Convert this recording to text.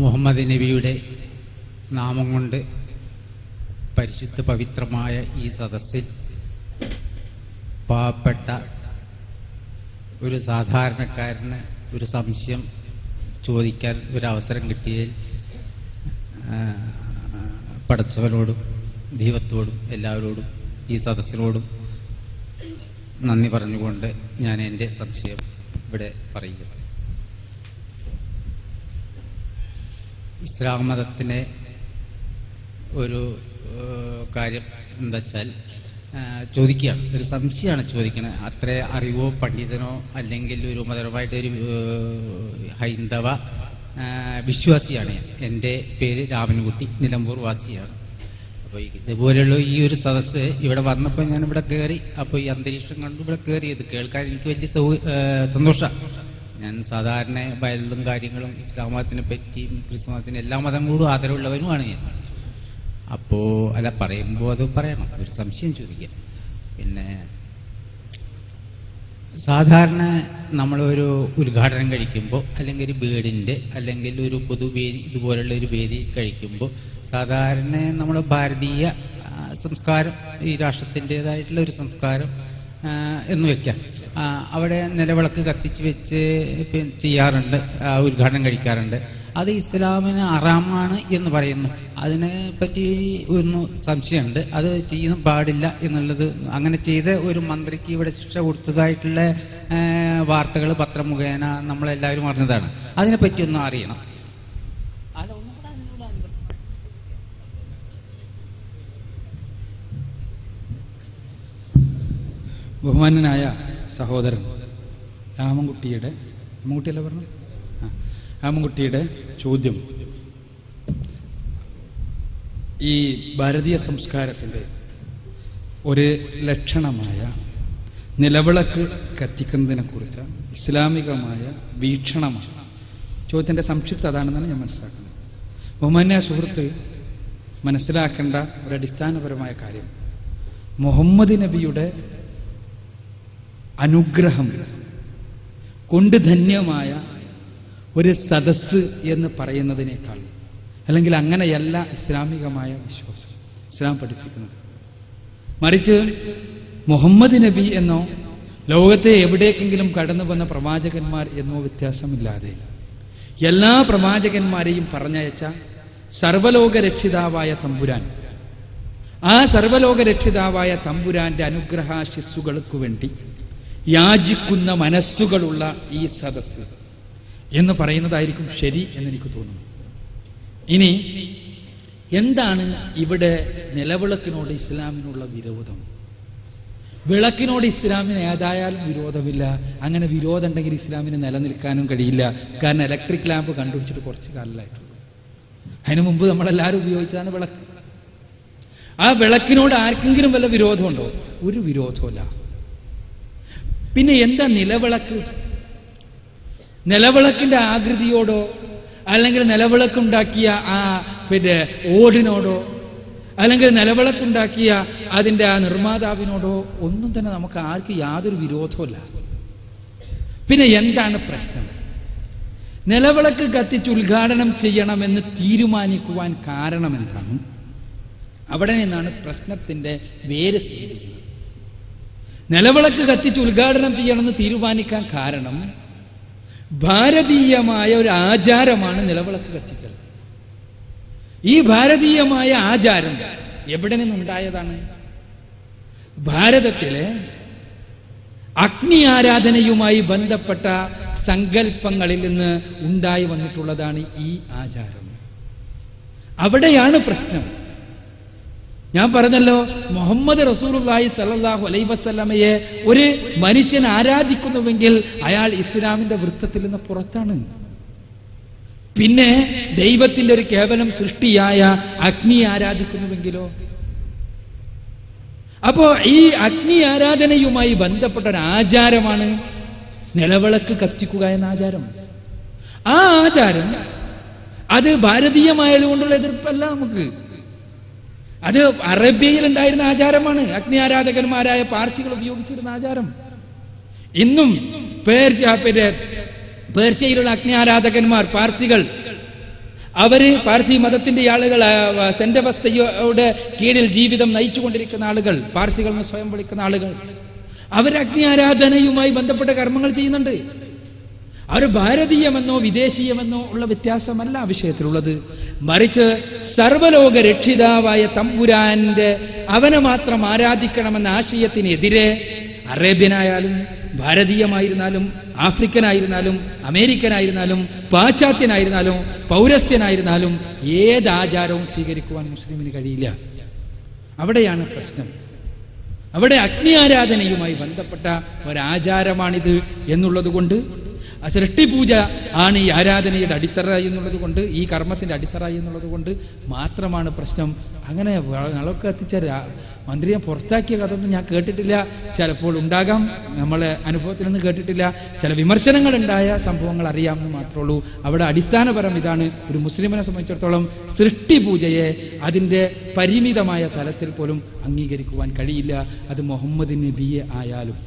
മുഹമ്മദ് നബിയുടെ നാമം കൊണ്ട് പരിശുദ്ധ പവിത്രമായ ഈ സദസ്സിൽ പാവപ്പെട്ട ഒരു സാധാരണക്കാരന് ഒരു സംശയം ചോദിക്കാൻ ഒരവസരം കിട്ടിയതിൽ പടച്ചവനോടും ദൈവത്തോടും എല്ലാവരോടും ഈ സദസ്സിനോടും നന്ദി പറഞ്ഞുകൊണ്ട് ഞാൻ എൻ്റെ സംശയം ഇവിടെ പറയുക. ഇസ്ലാം മതത്തിലെ ഒരു കാര്യം എന്താ വെച്ചാൽ ചോദിക്കുകയാണ്, ഒരു സംശയമാണ് ചോദിക്കുന്നത്. അത്ര അറിവോ പണ്ഡിതനോ അല്ലെങ്കിൽ ഒരു മതപരമായിട്ടൊരു ഹൈന്ദവ വിശ്വാസിയാണ്. എൻ്റെ പേര് രാമൻകുട്ടി, നിലമ്പൂർ വാസിയാണ്. അപ്പോൾ ഇതുപോലെയുള്ള ഈ ഒരു സദസ്സ് ഇവിടെ വന്നപ്പോൾ ഞാൻ ഇവിടെ കയറി. അപ്പോൾ ഈ അന്തരീക്ഷം കണ്ടു ഇവിടെ കയറി. ഇത് കേൾക്കാൻ എനിക്ക് വലിയ സന്തോഷമാണ്. ഞാൻ സാധാരണ ബൈബിളും കാര്യങ്ങളും ഇസ്ലാം മതത്തിനെ പറ്റിയും ക്രിസ്തു മതത്തിനും എല്ലാ മതങ്ങളോടും ആദരവുള്ളവനുമാണ് ഞാൻ. അപ്പോൾ അല്ല പറയുമ്പോൾ അത് പറയണം, ഒരു സംശയം ചോദിക്കാം. പിന്നെ സാധാരണ നമ്മളൊരു ഉദ്ഘാടനം കഴിക്കുമ്പോൾ അല്ലെങ്കിൽ ഒരു വീടിൻ്റെ അല്ലെങ്കിൽ ഒരു പൊതുവേദി ഇതുപോലുള്ള ഒരു വേദി കഴിക്കുമ്പോൾ സാധാരണ നമ്മുടെ ഭാരതീയ സംസ്കാരം, ഈ രാഷ്ട്രത്തിൻ്റെതായിട്ടുള്ള ഒരു സംസ്കാരം എന്ന് വെക്കാം, അവിടെ നിലവിളക്ക് കത്തിച്ച് വെച്ച് ചെയ്യാറുണ്ട്, ഉദ്ഘാടനം കഴിക്കാറുണ്ട്. അത് ഇസ്ലാമിന് ഹറാമാണ് എന്ന് പറയുന്നു. അതിനെ പറ്റി ഒന്ന് സംശയമുണ്ട്. അത് ചെയ്യാൻ പാടില്ല എന്നുള്ളത്, അങ്ങനെ ചെയ്ത് ഒരു മന്ത്രിക്ക് ഇവിടെ ശിക്ഷ കൊടുത്തതായിട്ടുള്ള വാർത്തകൾ പത്രം മുഖേന നമ്മളെല്ലാവരും അറിഞ്ഞതാണ്. അതിനെപ്പറ്റി ഒന്ന് അറിയണം. ബഹുമാന്യനായ സഹോദരൻ രാമൻകുട്ടിയുടെ ചോദ്യം ഈ ഭാരതീയ സംസ്കാരത്തിൻ്റെ ഒരു ലക്ഷണമായ നിലവിളക്ക് കത്തിക്കുന്നതിനെ കുറിച്ച് ഇസ്ലാമികമായ വീക്ഷണമാണ്. ചോദ്യത്തിൻ്റെ സംക്ഷിപ്ത അതാണെന്നാണ് ഞാൻ മനസ്സിലാക്കുന്നത്. ബഹുമാന്യ സുഹൃത്ത് മനസ്സിലാക്കേണ്ട ഒരു അടിസ്ഥാനപരമായ കാര്യം, മുഹമ്മദ് നബിയുടെ അനുഗ്രഹം കൊണ്ട് ധന്യമായ ഒരു സദസ്സ് എന്ന് പറയുന്നതിനേക്കാൾ, അല്ലെങ്കിൽ അങ്ങനെയല്ല ഇസ്ലാമികമായ വിശ്വാസം ഇസ്ലാം പഠിപ്പിക്കുന്നത്. മറിച്ച് മുഹമ്മദ് നബി എന്നോ ലോകത്തെ എവിടേക്കെങ്കിലും കടന്നു വന്ന പ്രവാചകന്മാർ എന്നോ വ്യത്യാസമില്ലാതെ എല്ലാ പ്രവാചകന്മാരെയും പറഞ്ഞയച്ച സർവലോക രക്ഷിതാവായ തമ്പുരാൻ, ആ സർവലോക രക്ഷിതാവായ തമ്പുരാന്റെ അനുഗ്രഹാശിസ്സുകൾക്ക് വേണ്ടി യാചിക്കുന്ന മനസ്സുകളുള്ള ഈ സദസ്സ് എന്ന് പറയുന്നതായിരിക്കും ശരി എന്നെനിക്ക് തോന്നുന്നു. ഇനി എന്താണ് ഇവിടെ നിലവിളക്കിനോട് ഇസ്ലാമിനുള്ള വിരോധം? വിളക്കിനോട് ഇസ്ലാമിന് ഏതായാലും വിരോധമില്ല. അങ്ങനെ വിരോധം ഉണ്ടെങ്കിൽ ഇസ്ലാമിന് നിലനിൽക്കാനും കഴിയില്ല. കാരണം ഇലക്ട്രിക് ലാമ്പ് കണ്ടുപിടിച്ചിട്ട് കുറച്ച് കാലമായിട്ടുള്ളൂ. അതിനു മുമ്പ് നമ്മളെല്ലാവരും ഉപയോഗിച്ചതാണ് വിളക്ക്. ആ വിളക്കിനോട് ആർക്കെങ്കിലും വല്ല വിരോധമുണ്ടോ? ഒരു വിരോധമില്ല. പിന്നെ എന്താ നിലവിളക്ക്? നിലവിളക്കിന്റെ ആകൃതിയോടോ അല്ലെങ്കിൽ നിലവിളക്കുണ്ടാക്കിയ ആ ഓടിനോടോ അല്ലെങ്കിൽ നിലവിളക്കുണ്ടാക്കിയ അതിൻ്റെ ആ നിർമ്മാതാവിനോടോ ഒന്നും തന്നെ നമുക്ക് ആർക്ക് യാതൊരു വിരോധമല്ല. പിന്നെ എന്താണ് പ്രശ്നം? നിലവിളക്ക് കത്തിച്ച് ഉദ്ഘാടനം ചെയ്യണമെന്ന് തീരുമാനിക്കുവാൻ കാരണം എന്താണ്? അവിടെ നിന്നാണ് പ്രശ്നത്തിന്റെ വേര് സ്ഥിതിക്കുന്നത്. നിലവിളക്ക് കത്തിച്ച് ഉദ്ഘാടനം ചെയ്യണമെന്ന് തീരുമാനിക്കാൻ കാരണം ഭാരതീയമായ ഒരു ആചാരമാണ് നിലവിളക്ക് കത്തിക്കൽ. ഈ ഭാരതീയമായ ആചാരം എവിടെ നിന്നുണ്ടായതാണ്? ഭാരതത്തിലെ അഗ്നി ആരാധനയുമായി ബന്ധപ്പെട്ട സങ്കല്പങ്ങളിൽ നിന്ന് ഉണ്ടായി വന്നിട്ടുള്ളതാണ് ഈ ആചാരം. അവിടെയാണ് പ്രശ്നം. ഞാൻ പറഞ്ഞല്ലോ, മുഹമ്മദ് റസൂലുള്ളാഹി സ്വല്ലല്ലാഹു അലൈഹി വസല്ലമയെ ഒരു മനുഷ്യൻ ആരാധിക്കുന്നുവെങ്കിൽ അയാൾ ഇസ്ലാമിന്റെ വൃത്തത്തിൽ നിന്ന് പുറത്താണ്. പിന്നെ ദൈവത്തിന്റെ ഒരു കേവലം സൃഷ്ടിയായ അഗ്നി ആരാധിക്കുന്നുവെങ്കിലോ? അപ്പോ ഈ അഗ്നി ആരാധനയുമായി ബന്ധപ്പെട്ട ഒരു ആചാരമാണ് നിലവിളക്ക് കത്തിക്കുക എന്ന ആചാരം. ആ ആചാരം അത് ഭാരതീയമായതുകൊണ്ടുള്ള എതിർപ്പല്ല നമുക്ക്. അത് അറേബ്യയിൽ ഉണ്ടായിരുന്ന ആചാരമാണ്. അഗ്നി ആരാധകന്മാരായ പാർസികൾ ഉപയോഗിച്ചിരുന്ന ആചാരം. ഇന്നും പേർഷ്യയിലുള്ള അഗ്നി ആരാധകന്മാർ പാർസികൾ അവര് പാർസി മതത്തിന്റെ ആളുകൾ, സെന്റ് അവസ്ഥയുടെ കീഴിൽ ജീവിതം നയിച്ചു കൊണ്ടിരിക്കുന്ന ആളുകൾ, പാർസികൾ എന്ന് സ്വയം വിളിക്കുന്ന ആളുകൾ, അവർ അഗ്നി ആരാധനയുമായി ബന്ധപ്പെട്ട കർമ്മങ്ങൾ ചെയ്യുന്നുണ്ട്. അവർ ഭാരതീയമെന്നോ വിദേശീയമെന്നോ ഉള്ള വ്യത്യാസമല്ല ആ വിഷയത്തിലുള്ളത്. മറിച്ച് സർവലോക രക്ഷിതാവായ തമ്പുരാന്റെ അവനെ മാത്രം ആരാധിക്കണമെന്ന ആശയത്തിനെതിരെ അറേബ്യനായാലും ഭാരതീയമായിരുന്നാലും ആഫ്രിക്കനായിരുന്നാലും അമേരിക്കനായിരുന്നാലും പാശ്ചാത്യനായിരുന്നാലും പൗരസ്ത്യനായിരുന്നാലും ഏത് ആചാരവും സ്വീകരിക്കുവാൻ മുസ്ലിമിന് കഴിയില്ല. അവിടെയാണ് പ്രശ്നം. അവിടെ അഗ്നി ആരാധനയുമായി ബന്ധപ്പെട്ട ഒരാചാരമാണിത് എന്നുള്ളത് കൊണ്ട്, സൃഷ്ടിപൂജ ആണ് ഈ ആരാധനയുടെ അടിത്തറ എന്നുള്ളത് കൊണ്ട്, ഈ കർമ്മത്തിന്റെ അടിത്തറ എന്നുള്ളത് കൊണ്ട് മാത്രമാണ് പ്രശ്നം. അങ്ങനെ നളൊക്കെ എത്തിച്ച മന്ത്രിയെ പുറത്താക്കിയ കഥയൊന്നും ഞാൻ കേട്ടിട്ടില്ല. ചിലപ്പോൾ ഉണ്ടാകാം, നമ്മളെ അനുഭവത്തിൽ നിന്ന് കേട്ടിട്ടില്ല. ചില വിമർശനങ്ങൾ ഉണ്ടായ സംഭവങ്ങൾ അറിയാമെന്ന് മാത്രമേ ഉള്ളൂ. അവിടെ അടിസ്ഥാനപരം ഇതാണ്, ഒരു മുസ്ലിമിനെ സംബന്ധിച്ചിടത്തോളം സൃഷ്ടിപൂജയെ അതിൻ്റെ പരിമിതമായ തലത്തിൽ പോലും അംഗീകരിക്കുവാൻ കഴിയില്ല. അത് മുഹമ്മദ് നബിയെ ആയാലും